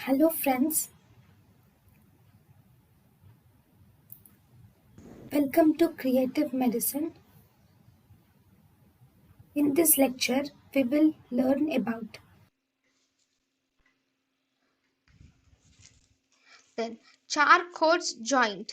Hello friends, welcome to Creative Medicine. In this lecture, we will learn about Then Charcot's joint.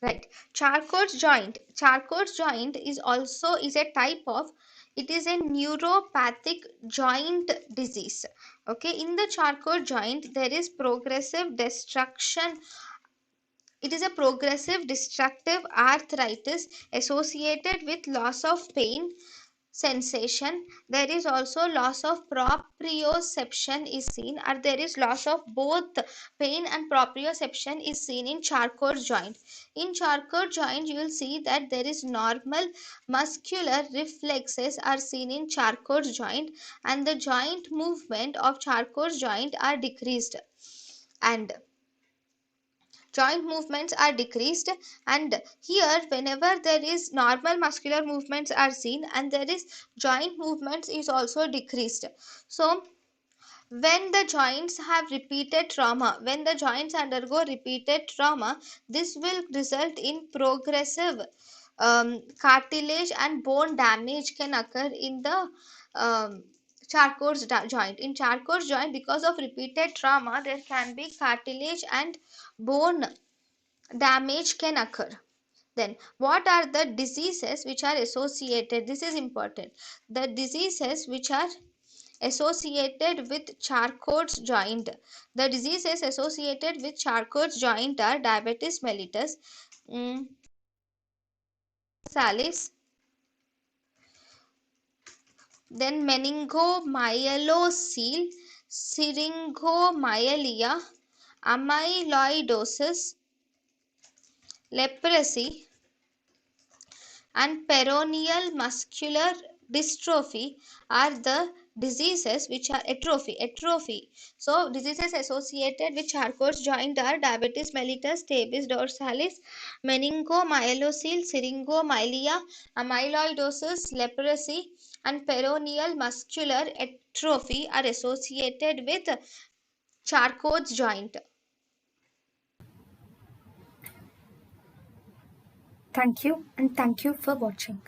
Right. Charcot's joint is a type of, it is a neuropathic joint disease. Okay. In the Charcot joint, there is progressive destruction. It is a progressive destructive arthritis associated with loss of pain sensation. There is also loss of proprioception is seen, or there is loss of both pain and proprioception is seen in Charcot joint. In Charcot joint, you will see that there is normal muscular reflexes are seen in Charcot joint, and the joint movement of Charcot joint are decreased, and joint movements are decreased. And here, whenever there is normal muscular movements are seen and there is joint movements is also decreased. So when the joints have repeated trauma, when the joints undergo repeated trauma, this will result in progressive cartilage and bone damage can occur in the Charcot's joint. In Charcot's joint, because of repeated trauma, there can be cartilage and bone damage can occur. Then what are the diseases which are associated? This is important. The diseases which are associated with Charcot's joint. The diseases associated with Charcot's joint are diabetes mellitus, mm, salis, then meningomyelocele, syringomyelia, amyloidosis, leprosy, and peroneal muscular dystrophy are the diseases which are atrophy. So diseases associated with Charcot's joint are diabetes mellitus, tabes dorsalis, meningomyelocele, syringomyelia, amyloidosis, leprosy, and peroneal muscular atrophy are associated with Charcot's joint. thank you and thank you for watching.